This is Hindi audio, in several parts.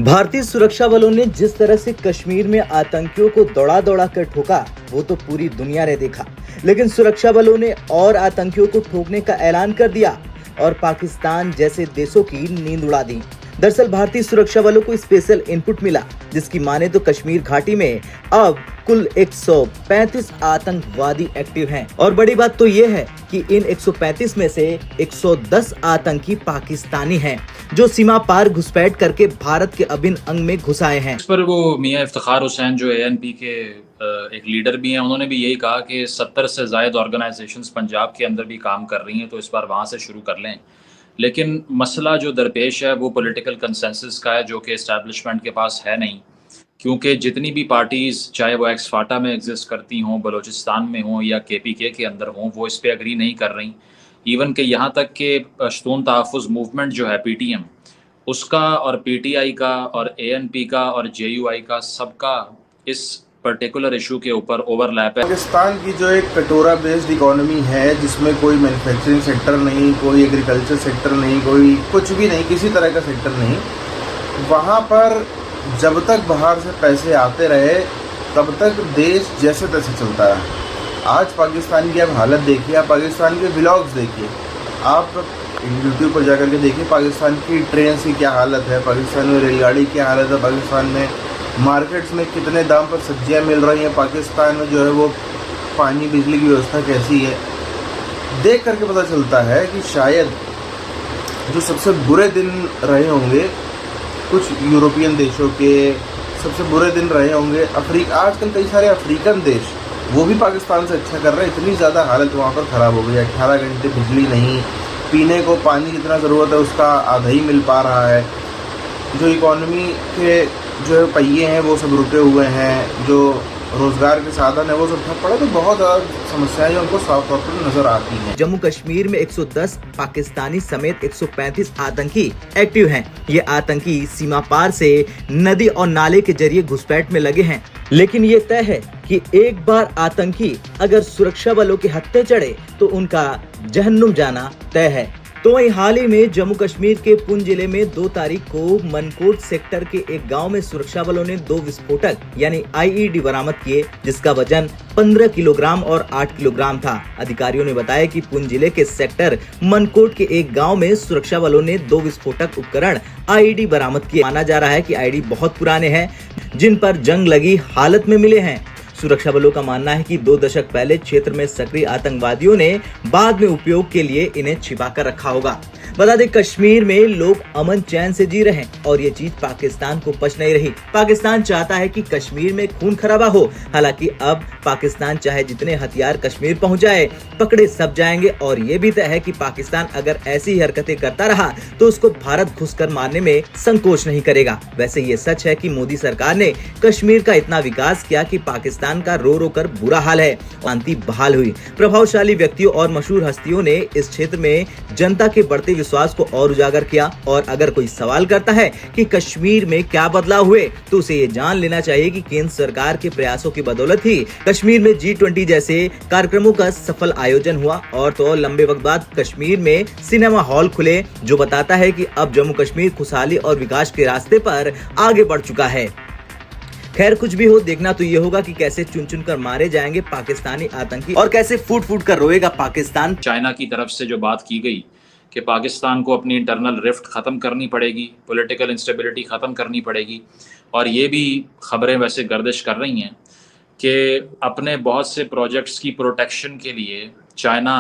भारतीय सुरक्षा बलों ने जिस तरह से कश्मीर में आतंकियों को दौड़ा दौड़ा कर ठोका, वो तो पूरी दुनिया ने देखा। लेकिन सुरक्षा बलों ने और आतंकियों को ठोकने का ऐलान कर दिया और पाकिस्तान जैसे देशों की नींद उड़ा दी। दरअसल भारतीय सुरक्षा बलों को स्पेशल इनपुट मिला, जिसकी माने तो कश्मीर घाटी में अब कुल 135 आतंकवादी एक्टिव हैं। और बड़ी बात तो ये है कि इन 135 में से 110 आतंकी पाकिस्तानी हैं, जो सीमा पार घुसपैठ करके भारत के अभिन्न अंग में घुस आए हैं। इस पर वो मियां इफ्तिखार हुसैन जो एएनपी के एक लीडर भी हैं, उन्होंने भी यही कहा कि 70 से ज़ायद ऑर्गेनाइजेशंस पंजाब के अंदर भी काम कर रही हैं, तो इस बार वहाँ से शुरू कर लें। लेकिन मसला जो दरपेश है वो पॉलिटिकल कंसेंसस का है, जो कि इस्टेब्लिशमेंट के पास है नहीं, क्योंकि जितनी भी पार्टीज़, चाहे वो एक्स फाटा में एग्जिस्ट करती हों, बलूचिस्तान में हों या केपीके के अंदर हों, वो इस पर एग्री नहीं कर रही। इवन कि यहाँ तक कि पश्तून तहफ़्फ़ुज़ मूवमेंट जो है पीटीएम, उसका और पीटीआई का और एएनपी का और जेयूआई का सबका इस पर्टिकुलर इशू के ऊपर ओवरलैप है। पाकिस्तान की जो एक कटोरा बेस्ड इकोनॉमी है, जिसमें कोई मैन्युफैक्चरिंग सेक्टर नहीं, कोई एग्रीकल्चर सेक्टर नहीं, कोई कुछ भी नहीं, किसी तरह का सेक्टर नहीं, वहाँ पर जब तक बाहर से पैसे आते रहे तब तक देश जैसे तैसे चलता रहा। आज पाकिस्तान की आप हालत देखिए, आप पाकिस्तान के व्लॉग्स देखिए, आप यूट्यूब पर जाकर के देखिए पाकिस्तान की ट्रेन की क्या हालत है, पाकिस्तान में रेलगाड़ी की हालत है, पाकिस्तान में मार्केट्स में कितने दाम पर सब्जियां मिल रही हैं, पाकिस्तान में जो है वो पानी बिजली की व्यवस्था कैसी है। देख करके पता चलता है कि शायद जो सबसे बुरे दिन रहे होंगे कुछ यूरोपियन देशों के, सबसे बुरे दिन रहे होंगे आजकल कई सारे अफ्रीकन देश, वो भी पाकिस्तान से अच्छा कर रहे हैं। इतनी ज़्यादा हालत वहाँ पर ख़राब हो गई है, 18 घंटे बिजली नहीं, पीने को पानी जितना ज़रूरत है उसका आधा ही मिल पा रहा है। जो इकॉनमी के जो पहिए हैं वो सब रुके हुए हैं, जो रोज़गार के साधन है वो सब ठप पड़ा। तो बहुत ज़्यादा समस्याएं उनको साफ तौर पर नजर आती हैं। जम्मू कश्मीर में 110 पाकिस्तानी समेत 135 आतंकी एक्टिव हैं। ये आतंकी सीमा पार से नदी और नाले के जरिए घुसपैठ में लगे हैं। लेकिन ये तय है कि एक बार आतंकी अगर सुरक्षा बलों के हत्थे चढ़े तो उनका जहन्नुम जाना तय है। तो वहीं हाल ही में जम्मू कश्मीर के पुंछ जिले में 2 तारीख को मनकोट सेक्टर के एक गांव में सुरक्षा बलों ने 2 विस्फोटक यानी आईईडी बरामद किए, जिसका वजन 15 किलोग्राम और 8 किलोग्राम था। अधिकारियों ने बताया कि पुंछ जिले के सेक्टर मनकोट के एक गांव में सुरक्षा बलों ने 2 विस्फोटक उपकरण आईईडी बरामद किए। माना जा रहा है कि आईईडी बहुत पुराने हैं, जिन पर जंग लगी हालत में मिले हैं। सुरक्षा बलों का मानना है कि 2 दशक पहले क्षेत्र में सक्रिय आतंकवादियों ने बाद में उपयोग के लिए इन्हें छिपा कर रखा होगा। बता दें, कश्मीर में लोग अमन चैन से जी रहे हैं और ये चीज पाकिस्तान को पच नहीं रही। पाकिस्तान चाहता है कि कश्मीर में खून खराबा हो। हालांकि अब पाकिस्तान चाहे जितने हथियार कश्मीर पहुंचाए, पकड़े सब जाएंगे। और ये भी तय है कि पाकिस्तान अगर ऐसी हरकतें करता रहा तो उसको भारत घुसकर मारने में संकोच नहीं करेगा। वैसे ये सच है कि मोदी सरकार ने कश्मीर का इतना विकास किया कि पाकिस्तान का रो रो कर बुरा हाल है। शांति बहाल हुई। प्रभावशाली व्यक्तियों और मशहूर हस्तियों ने इस क्षेत्र में जनता के बढ़ते विश्वास को और उजागर किया। और अगर कोई सवाल करता है कि कश्मीर में क्या बदलाव हुए, तो उसे ये जान लेना चाहिए कि केंद्र सरकार के प्रयासों की बदौलत ही कश्मीर में G20 जैसे कार्यक्रमों का सफल आयोजन हुआ। और तो लंबे वक्त बाद कश्मीर में सिनेमा हॉल खुले, जो बताता है कि अब जम्मू कश्मीर खुशहाली और विकास के रास्ते पर आगे बढ़ चुका है। खैर, कुछ भी हो, देखना तो ये होगा कि कैसे चुन चुन कर मारे जाएंगे पाकिस्तानी आतंकी और कैसे फूट फूट कर रोएगा पाकिस्तान। चाइना की तरफ से जो बात की गई कि पाकिस्तान को अपनी इंटरनल रिफ्ट ख़त्म करनी पड़ेगी, पॉलिटिकल इंस्टेबिलिटी ख़त्म करनी पड़ेगी, और ये भी खबरें वैसे गर्दिश कर रही हैं कि अपने बहुत से प्रोजेक्ट्स की प्रोटेक्शन के लिए चाइना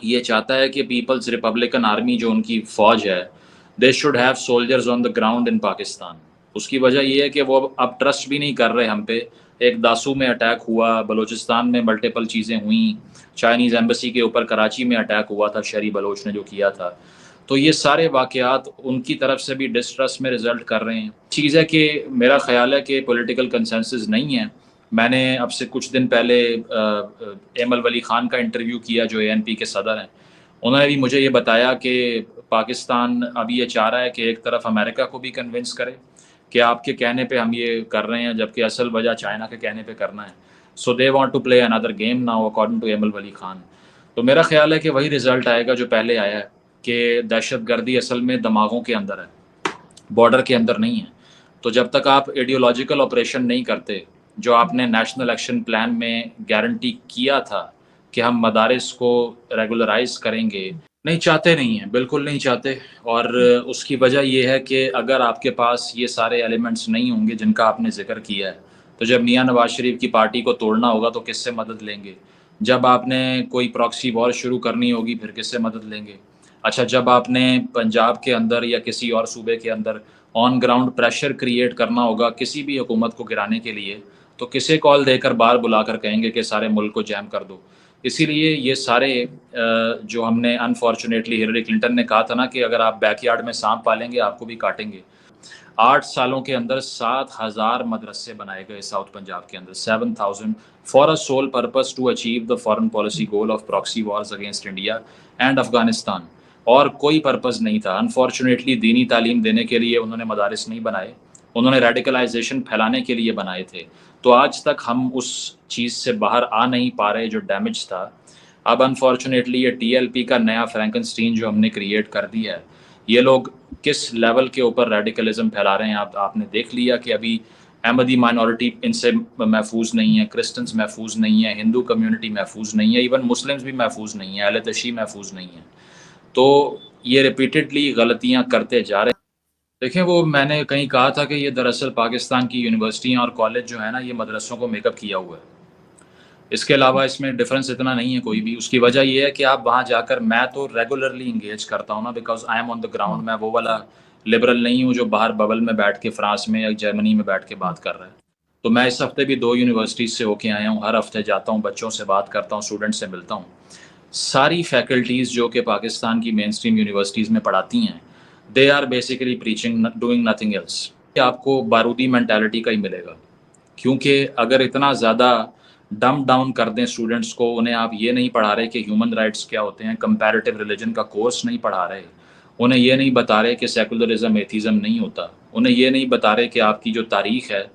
ये चाहता है कि पीपल्स रिपब्लिकन आर्मी, जो उनकी फ़ौज है, they should have soldiers on the ground in Pakistan. उसकी वजह यह है कि वो अब ट्रस्ट भी नहीं कर रहे हम पे। एक दासू में अटैक हुआ, बलूचिस्तान में मल्टीपल चीज़ें हुई, चाइनीज़ एम्बेसी के ऊपर कराची में अटैक हुआ था, शहरी बलोच ने जो किया था। तो ये सारे वाक़यात उनकी तरफ से भी डिस्ट्रस्ट में रिज़ल्ट कर रहे हैं। चीज़ है कि मेरा ख़्याल है कि पॉलिटिकल कंसेंसस नहीं है। मैंने अब से कुछ दिन पहले एमल वली ख़ान का इंटरव्यू किया, जो एएनपी के सदर हैं। उन्होंने भी मुझे ये बताया कि पाकिस्तान अभी ये चाह रहा है कि एक तरफ अमेरिका को भी कन्विंस करे कि आपके कहने पे हम ये कर रहे हैं, जबकि असल वजह चाइना के कहने पे करना है। So they want to play another game now according to Aimal Wali Khan. तो मेरा ख्याल है कि वही रिज़ल्ट आएगा जो पहले आया है, कि दहशत गर्दी असल में दिमागों के अंदर है, बॉर्डर के अंदर नहीं है। तो जब तक आप आइडियोलॉजिकल ऑपरेशन नहीं करते, जो आपने नेशनल एक्शन प्लान में गारंटी किया था कि हम मदारिस को रेगुलराइज करेंगे, नहीं चाहते नहीं हैं, बिल्कुल नहीं चाहते। और उसकी वजह ये है कि अगर आपके पास ये सारे एलिमेंट्स नहीं होंगे जिनका आपने जिक्र किया है, तो जब मियाँ नवाज शरीफ की पार्टी को तोड़ना होगा तो किससे मदद लेंगे? जब आपने कोई प्रॉक्सी वॉर शुरू करनी होगी फिर किससे मदद लेंगे? अच्छा, जब आपने पंजाब के अंदर या किसी और सूबे के अंदर ऑन ग्राउंड प्रेशर क्रिएट करना होगा किसी भी हुकूमत को गिराने के लिए, तो किसे कॉल देकर बाहर बुलाकर कहेंगे कि सारे मुल्क को जैम कर दो? इसीलिए ये सारे जो हमने अनफॉर्चुनेटली हिलरी क्लिंटन ने कहा था ना कि अगर आप बैकयार्ड में सांप पालेंगे आपको भी काटेंगे। 8 सालों के अंदर 7,000 मदरसे बनाए गए साउथ पंजाब के अंदर, 7,000 for a sole purpose to achieve the foreign policy goal of proxy wars against India and Afghanistan. और कोई पर्पस नहीं था। अनफॉर्चुनेटली दीनी तालीम देने के लिए उन्होंने मदारिस नहीं बनाए, उन्होंने रेडिकलाइजेशन फैलाने के लिए बनाए थे। तो आज तक हम उस चीज़ से बाहर आ नहीं पा रहे जो डैमेज था। अब अनफॉर्चुनेटली ये टीएलपी का नया फ्रैंकनस्टीन जो हमने क्रिएट कर दिया है, ये लोग किस लेवल के ऊपर रेडिकलिज्म फैला रहे हैं आपने देख लिया कि अभी अहमदी माइनॉरिटी इनसे महफूज नहीं है, क्रिश्चियंस महफूज नहीं है, हिंदू कम्युनिटी महफूज नहीं है, इवन मुस्लिम्स भी महफूज नहीं है, अहले तशी महफूज नहीं है। तो ये रिपीटेडली गलतियां करते जा रहे हैं। देखें, वो मैंने कहीं कहा था कि ये दरअसल पाकिस्तान की यूनिवर्सिटियां और कॉलेज जो है ना, ये मदरसों को मेकअप किया हुआ है। इसके अलावा इसमें डिफरेंस इतना नहीं है कोई भी। उसकी वजह ये है कि आप वहाँ जाकर, मैं तो रेगुलरली इंगेज करता हूँ ना, because I am on the ground. मैं वो वाला लिबरल नहीं हूँ जो बाहर बबल में बैठ के फ्रांस में या जर्मनी में बैठ के बात कर रहा है। तो मैं इस हफ्ते भी 2 यूनिवर्सिटीज़ से होके आया हूँ। हर हफ्ते जाता हूँ, बच्चों से बात करता हूँ, स्टूडेंट्स से मिलता हूँ। सारी फैकल्टीज़ जो कि पाकिस्तान की मेन स्ट्रीम यूनिवर्सिटीज़ में पढ़ाती हैं, they are basically preaching doing nothing else. आपको बारूदी मेंटालिटी का ही मिलेगा, क्योंकि अगर इतना ज़्यादा डम डाउन कर दें स्टूडेंट्स को, उन्हें आप ये नहीं पढ़ा रहे कि ह्यूमन राइट्स क्या होते हैं, कंपैरेटिव रिलीजन का कोर्स नहीं पढ़ा रहे, उन्हें ये नहीं बता रहे कि सेकुलरिज्म एथीज़म नहीं होता, उन्हें ये नहीं बता रहे कि आपकी जो तारीख़ है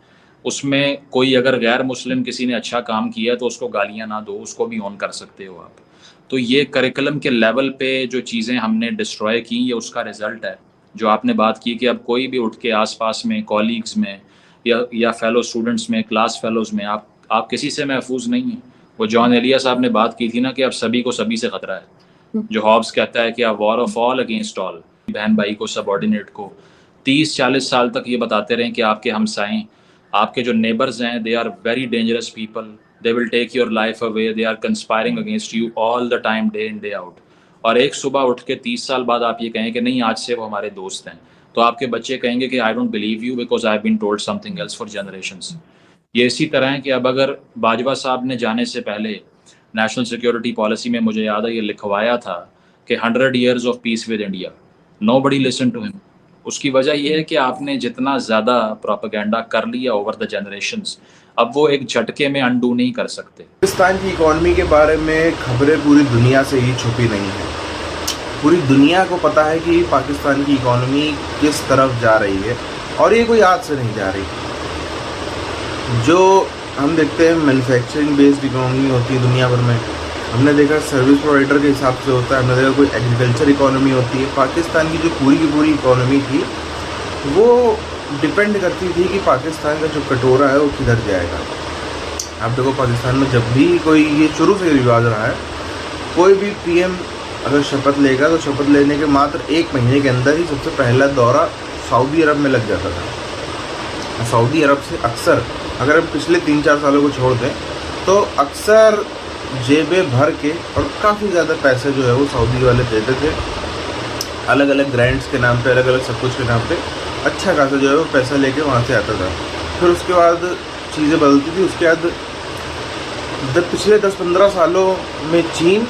उसमें कोई अगर गैर मुस्लिम किसी ने अच्छा काम किया तो उसको गालियाँ ना दो, उसको भी ऑन कर सकते हो आप। तो ये करिकुलम के लेवल पे जो चीज़ें हमने डिस्ट्रॉय की, ये उसका रिज़ल्ट है। जो आपने बात की कि अब कोई भी उठ के आसपास में कॉलीग्स में या फेलो स्टूडेंट्स में, क्लास फेलोज़ में, आप किसी से महफूज नहीं हैं। वो जॉन एलिया साहब ने बात की थी ना कि अब सभी को सभी से ख़तरा है। जो हॉब्स कहता है कि आप war of all against all, बहन भाई को, सबॉर्डिनेट को 30-40 साल तक ये बताते रहें कि आपके हमसाएं, आपके जो नेबर्स हैं, they are very dangerous people, they will take your life away, they are conspiring against you all the time, day in day out। और एक सुबह उठ के 30 साल बाद आप ये कहें कि नहीं आज से वो हमारे दोस्त हैं, तो आपके बच्चे कहेंगे कि I don't believe you because I have been told something else for generations। ये इसी तरह है कि अब अगर बाजवा साहब ने जाने से पहले नेशनल सिक्योरिटी पॉलिसी में, मुझे याद है, ये लिखवाया था कि 100 years of peace with India, nobody listened to him। उसकी वजह यह है कि आपने जितना ज़्यादा प्रोपेगेंडा कर लिया ओवर द जनरेशंस, अब वो एक झटके में अनडू नहीं कर सकते। पाकिस्तान की इकॉनमी के बारे में खबरें पूरी दुनिया से ही छुपी नहीं है। पूरी दुनिया को पता है कि पाकिस्तान की इकॉनमी किस तरफ जा रही है, और ये कोई आज से नहीं जा रही। जो हम देखते हैं मैन्युफैक्चरिंग बेस्ड इकॉनमी होती है दुनिया भर में, हमने देखा सर्विस प्रोवाइडर के हिसाब से होता है, हमने देखा कोई एग्रीकल्चर इकॉनमी होती है। पाकिस्तान की जो पूरी की पूरी इकॉनमी थी वो डिपेंड करती थी कि पाकिस्तान का जो कटोरा है वो किधर जाएगा। आप देखो, पाकिस्तान में जब भी कोई, ये शुरू से रिवाज रहा है, कोई भी पीएम अगर शपथ लेगा तो शपथ लेने के मात्र 1 महीने के अंदर ही सबसे पहला दौरा सऊदी अरब में लग जाता था। सऊदी अरब से अक्सर, अगर हम पिछले 3-4 सालों को छोड़ दें, तो अक्सर जेबें भर के और काफ़ी ज़्यादा पैसे जो है वो सऊदी वाले देते थे, अलग अलग ग्रांट्स के नाम पे, अलग अलग सब कुछ के नाम पे अच्छा खासा जो है वो पैसा लेके वहाँ से आता था। फिर उसके बाद चीज़ें बदलती थी। उसके बाद जब पिछले 10-15 सालों में चीन,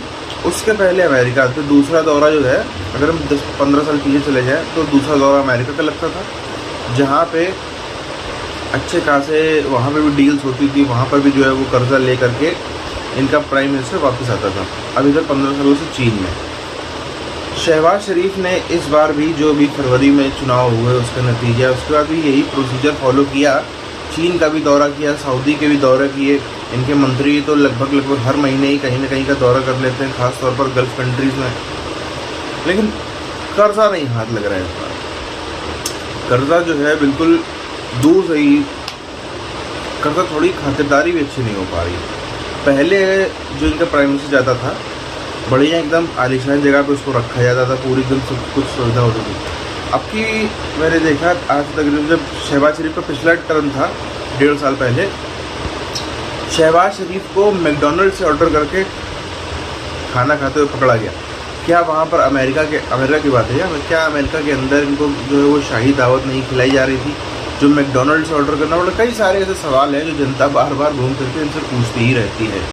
उसके पहले अमेरिका, फिर दूसरा दौरा जो है, अगर हम 10-15 साल पीछे चले जाएँ तो दूसरा दौरा अमेरिका का लगता था, जहाँ पे अच्छे खासे वहाँ पे भी डील्स होती थी, वहाँ पर भी जो है वो कर्जा ले करके इनका प्राइम मिनिस्टर वापस आता था। अब इधर 15 सालों से चीन में शहबाज शरीफ ने इस बार भी, जो भी फरवरी में चुनाव हुए उसका नतीजा, उसके बाद भी यही प्रोसीजर फॉलो किया। चीन का भी दौरा किया, सऊदी के भी दौरा किए। इनके मंत्री तो लगभग हर महीने ही कहीं ना कहीं का दौरा कर लेते हैं, ख़ास तौर पर गल्फ़ कंट्रीज़ में। लेकिन कर्जा नहीं हाथ लग रहा है इस बार। कर्जा जो है बिल्कुल दूर से ही करता, थोड़ी खातिरदारी भी अच्छी नहीं हो पा रही। पहले जो इनका प्राइम मिनिस्टर जाता था, बढ़िया एकदम आलीशान जगह पे उसको रखा जाता था, पूरी एकदम सब कुछ सुविधा होती थी। अब की मैंने देखा आज तकरीबन जब शहबाज शरीफ का पिछला टर्म था 1.5 साल पहले, शहबाज शरीफ को मैकडॉनल्ड से ऑर्डर करके खाना खाते हुए पकड़ा गया। क्या वहाँ पर अमेरिका की बात है क्या अमेरिका के अंदर इनको जो है वो शाही दावत नहीं खिलाई जा रही थी, जो मैकडॉनल्ड से ऑर्डर करना पड़ा? कई सारे ऐसे सवाल हैं जो जनता बार बार घूम करके इनसे पूछती ही रहती है।